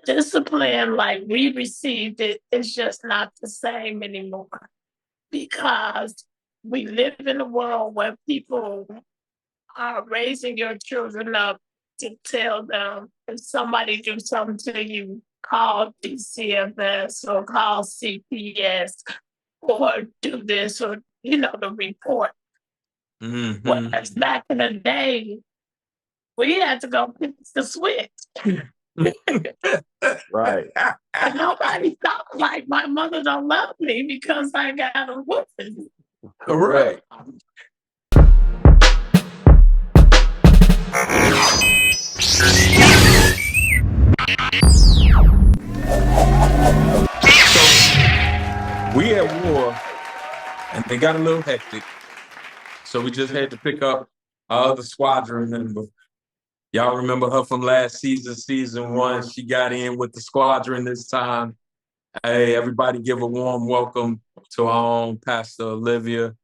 Discipline, like we received it, is just not the same anymore because we live in a world where people are raising your children up to tell them if somebody do something to you, call DCFS or call CPS or do this or, the report. Whereas back in the day, we had to go fix the switch. Right. And nobody thought like my mother don't love me because I got a whooping. Correct. We at war, and they got a little hectic. So we just had to pick up our other squadron member. Y'all remember her from last season 1. She got in with the squadron this time. Hey, everybody give a warm welcome to our own Pastor Olivia.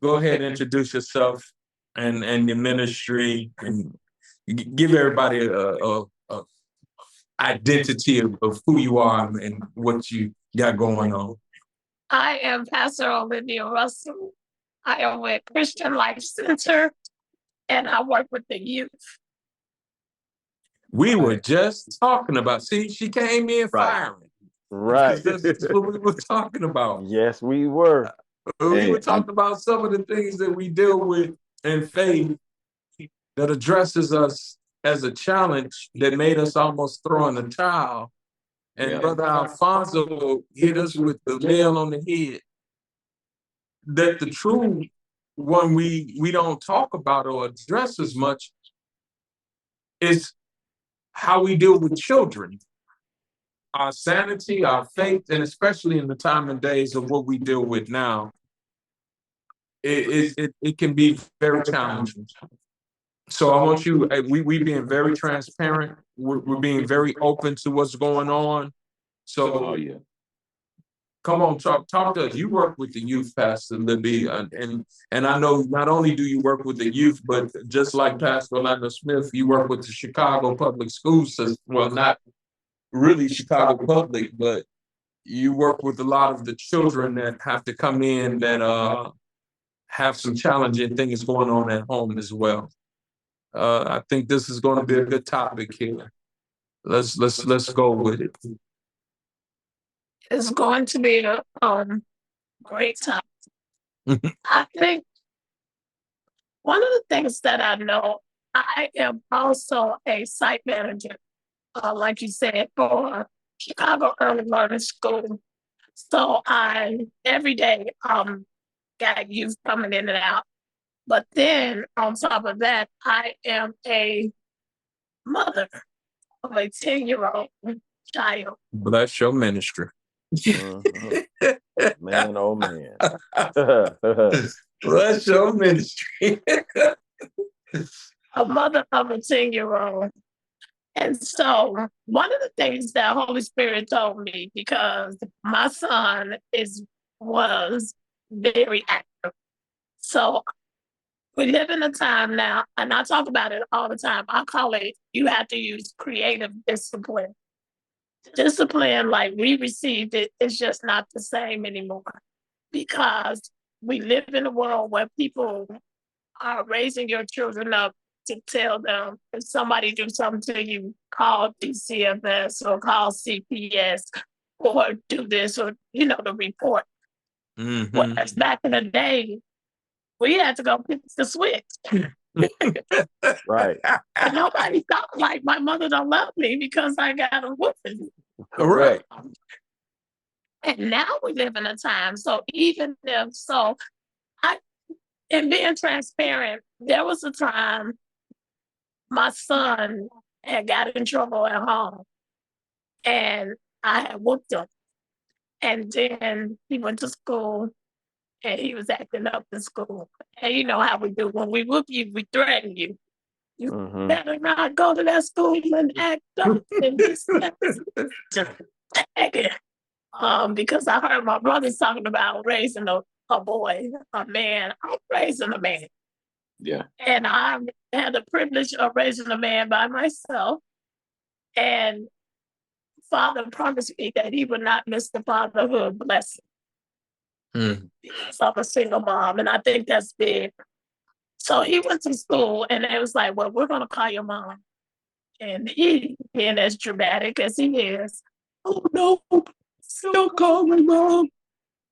Go ahead and introduce yourself and your ministry and give everybody a identity of who you are and what you got going on. I am Pastor Olivia Russell. I am with Christian Life Center, and I work with the youth. We were just talking about, see, she came in firing. Right. That's what we were talking about. Yes, we were. We were talking about some of the things that we deal with in faith that addresses us as a challenge that made us almost throw in the towel. And Brother Alfonso hit us with the nail on the head. That the true one we don't talk about or address as much is how we deal with children. Our sanity, our faith, and especially in the time and days of what we deal with now, it can be very challenging. So I want you, we being very transparent, we're being very open to what's going on. So come on, talk to us. You work with the youth, Pastor Libby, and I know not only do you work with the youth, but just like Pastor Orlando Smith, you work with the Chicago public school system. Well, not really Chicago public, but you work with a lot of the children that have to come in that have some challenging things going on at home as well. I think this is going to be a good topic here. Let's go with it. It's going to be a great time. I think one of the things that I know, I am also a site manager, like you said, for Chicago Early Learning School. So I every day got youth coming in and out. But then on top of that, I am a mother of a 10-year-old child. Bless your ministry. Man, oh man. Bless your ministry. A mother of a 10-year-old. And so one of the things that Holy Spirit told me, because my son was very active. So we live in a time now, and I talk about it all the time. I call it, you have to use creative discipline. Discipline, like we received it, is just not the same anymore because we live in a world where people are raising your children up to tell them if somebody do something to you, call DCFS or call CPS or do this or, the report. Whereas back in the day, we had to go fix the switch. Right. And nobody thought like my mother don't love me because I got a whooping. Correct. And now we live in a time. So even if and being transparent, there was a time my son had got in trouble at home and I had whooped him. And then he went to school and he was acting up in school. And you know how we do. When we whoop you, we threaten you. You better not go to that school and act up and this. Because I heard my brothers talking about raising a boy, a man. I'm raising a man. Yeah. And I had the privilege of raising a man by myself. And father promised me that he would not miss the fatherhood blessing. Because I'm a single mom, and I think that's big. So he went to school, and it was like, well, we're going to call your mom. And he, being as dramatic as he is, oh no, still call my mom.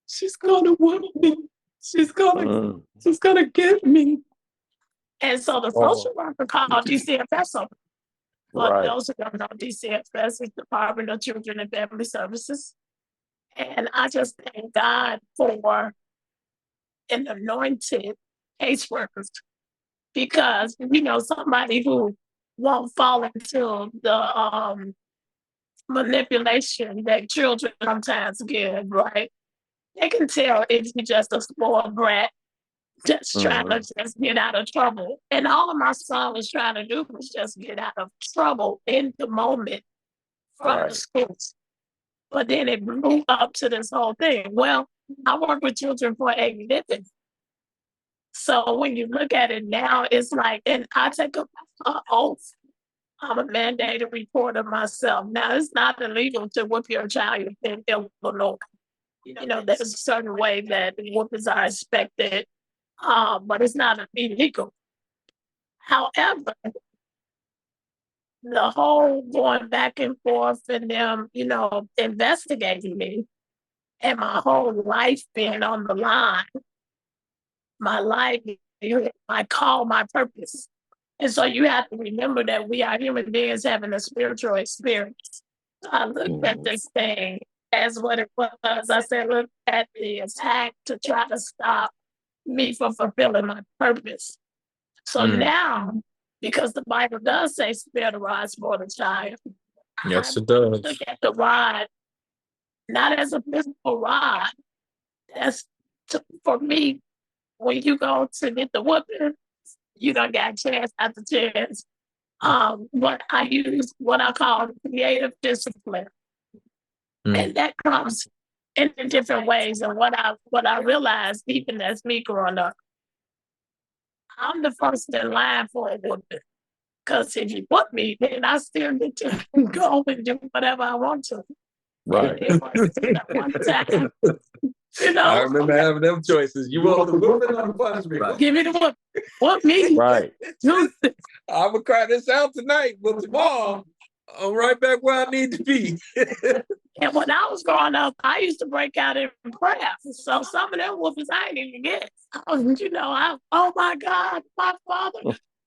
She's gonna whip me. She's gonna get me. And so the social worker called DCFS over. For Right. those who don't know, DCFS is Department of Children and Family Services. And I just thank God for an anointed caseworkers, because somebody who won't fall into the manipulation that children sometimes give, right? They can tell if you're just a spoiled brat, just trying to just get out of trouble. And all of my son was trying to do was just get out of trouble in the moment from the schools. But then it blew up to this whole thing. Well, I work with children for a living. So when you look at it now, it's like, and I take an oath. I'm a mandated reporter myself. Now, it's not illegal to whoop your child in Illinois. There's a certain way that whoopings are expected, but it's not illegal. However, the whole going back and forth and them, investigating me and my whole life being on the line, my life, my call, my purpose. And so you have to remember that we are human beings having a spiritual experience. I looked at this thing as what it was. I said, look at the attack to try to stop me from fulfilling my purpose. So now, because the Bible does say spare the rod for the child. Yes, it does. Look at the rod, not as a physical rod. That's for me, when you go to get the whooping, you don't got chance after chance. But I use what I call creative discipline. And that comes in different ways. And what I realized, even as me growing up, I'm the first in line for a whooping. Because if you whoop me, then I still get to go and do whatever I want to. Right. One time, I remember having them choices. You want the whooping or the punishment? Give me the whoop. Whoop me. Right. I'm gonna cry this out tonight, but tomorrow I'm right back where I need to be. And when I was growing up, I used to break out in prayer. So some of them whoopings I didn't even get. Oh my God, my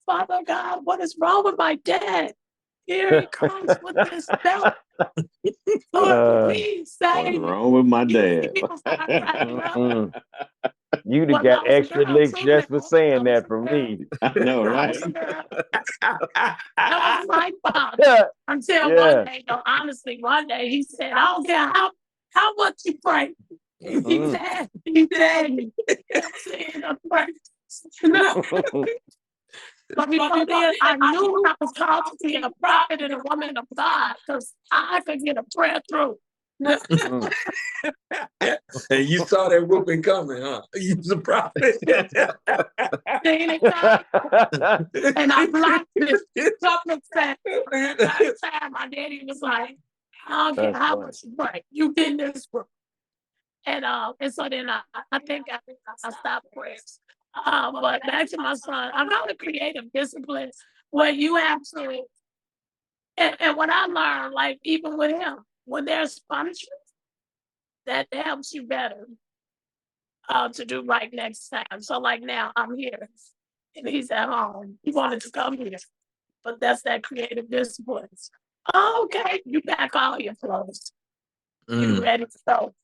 Father God, what is wrong with my dad? Here he comes with this belt. Lord, please save What's wrong with my dad? You'd have got extra licks just for saying that from me. I know, right? That was my father. Until one day, honestly, one day he said, I don't care how much you pray. He said, I'm saying a prayer. But before then, I knew I was called to be a prophet and a woman of God, because I could get a prayer through. And you saw that whooping coming, huh? You was a prophet. And I blocked this couple of times. My daddy was like, I don't care how much you pray, you get in this book. And so then I think I stopped prayers. But back to my son, I got a creative discipline where you have to, and what I learned, like even with him, when there's punishment, that helps you better to do right next time. So like now I'm here and he's at home. He wanted to come here, but that's that creative discipline. Okay, you pack all your clothes. You ready to go.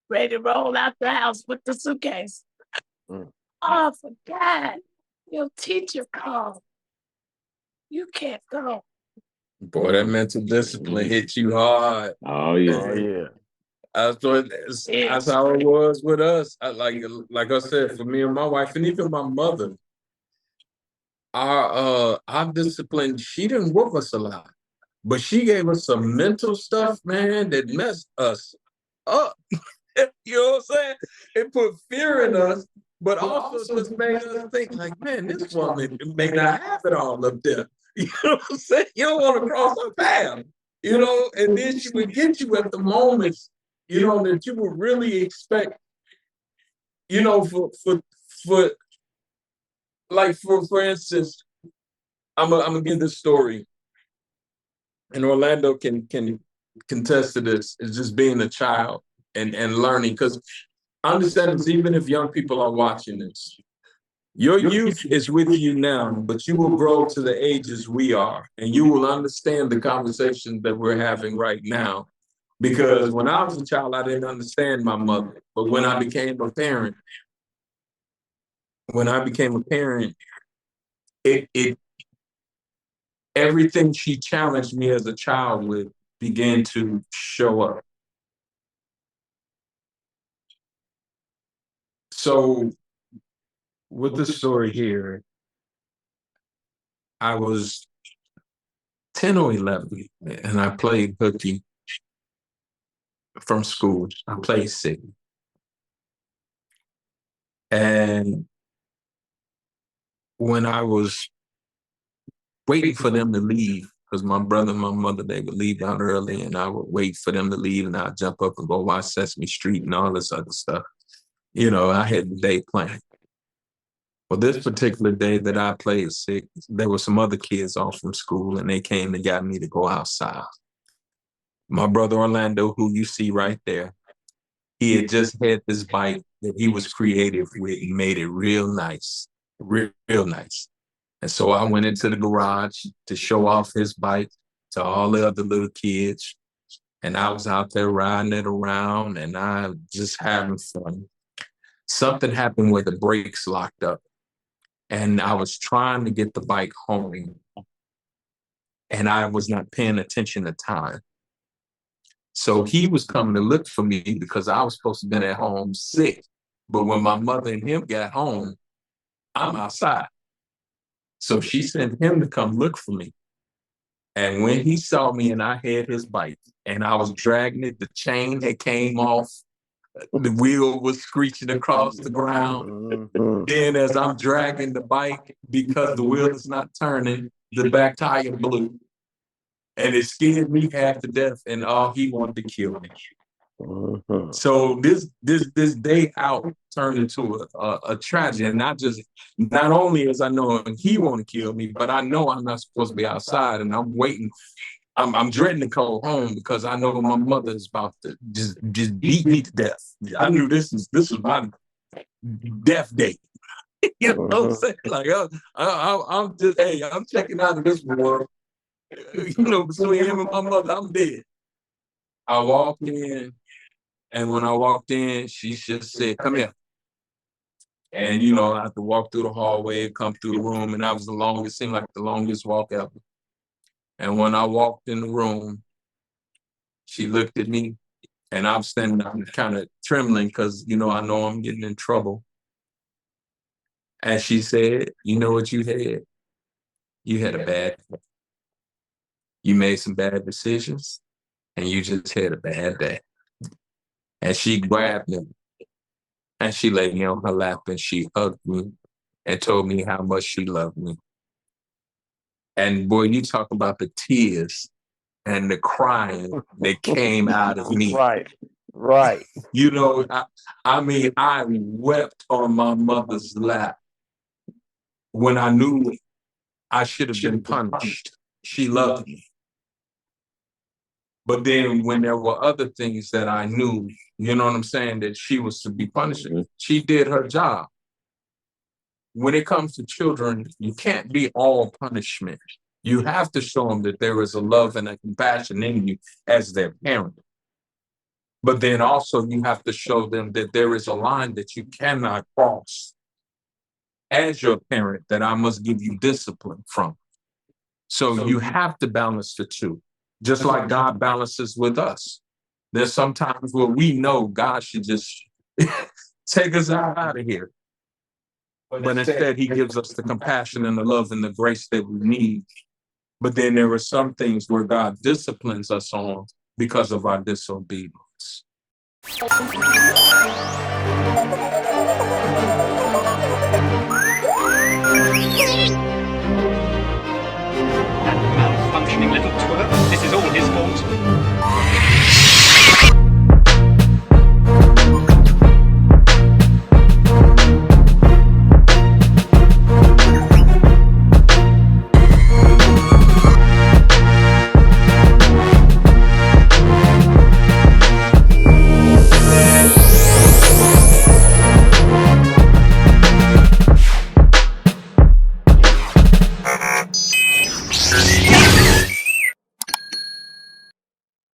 Ready to roll out the house with the suitcase. Oh, for God, your teacher called. You can't go. Boy, that mental discipline hit you hard. Oh yeah. That's how it was with us. Like I said, for me and my wife, and even my mother, our discipline, she didn't whoop us a lot, but she gave us some mental stuff, man, that messed us up. You know what I'm saying? It put fear in us, but also just made us think like, man, this woman may not have it all up there. You know what I'm saying? You don't want to cross her path. you know, and then she would get you at the moments, you know, that you would really expect, you know, for like for instance, I'm gonna give this story, and Orlando can contest to this. Is just being a child and learning, because understand this, even if young people are watching this, your youth is with you now, but you will grow to the ages we are, and you will understand the conversation that we're having right now. Because when I was a child, I didn't understand my mother, but when I became a parent, it everything she challenged me as a child with began to show up. So with the story here, I was 10 or 11, and I played hooky from school. I played sick. And when I was waiting for them to leave, because my brother and my mother, they would leave out early, and I would wait for them to leave, and I'd jump up and go watch Sesame Street and all this other stuff. You know, I had the day planned. Well, this particular day that I played sick, there were some other kids off from school, and they came and got me to go outside. My brother Orlando, who you see right there, he had just had this bike that he was creative with. He made it real nice, real nice. And so I went into the garage to show off his bike to all the other little kids. And I was out there riding it around, and I just having fun. Something happened where the brakes locked up, and I was trying to get the bike home, and I was not paying attention to time. So he was coming to look for me because I was supposed to be at home sick. But when my mother and him got home, I'm outside. So she sent him to come look for me. And when he saw me and I had his bike and I was dragging it, the chain had came off, the wheel was screeching across the ground. Then as I'm dragging the bike, because the wheel is not turning, the back tire blew. And it scared me half to death, and he wanted to kill me. So this day out turned into a tragedy, and not only as I know he want to kill me, but I know I'm not supposed to be outside, and I'm waiting. I'm dreading to go home because I know my mother is about to just beat me to death. I knew this was my death day. You know what I'm saying? Like I'm just I'm checking out of this world. You know, between him and my mother, I'm dead. I walked in, and when I walked in, she just said, "Come here." And, you know, I had to walk through the hallway, come through the room, and that was it seemed like the longest walk ever. And when I walked in the room, she looked at me, and I'm standing, I'm kind of trembling because, you know I'm getting in trouble. And she said, "You know what you had? You had a bad day. You made some bad decisions, and you just had a bad day." And she grabbed me, and she laid me on her lap, and she hugged me and told me how much she loved me. And boy, you talk about the tears and the crying that came out of me. Right. You know, I mean, I wept on my mother's lap when I knew I should have been punished. She loved me. But then when there were other things that I knew, you know what I'm saying, that she was to be punished, she did her job. When it comes to children, you can't be all punishment. You have to show them that there is a love and a compassion in you as their parent. But then also you have to show them that there is a line that you cannot cross as your parent, that I must give you discipline from. So you have to balance the two, just like God balances with us. There's some times where we know God should just take us out of here. But instead, he gives us the compassion and the love and the grace that we need. But then there are some things where God disciplines us on because of our disobedience. Malfunctioning little twerp. This is all his coach.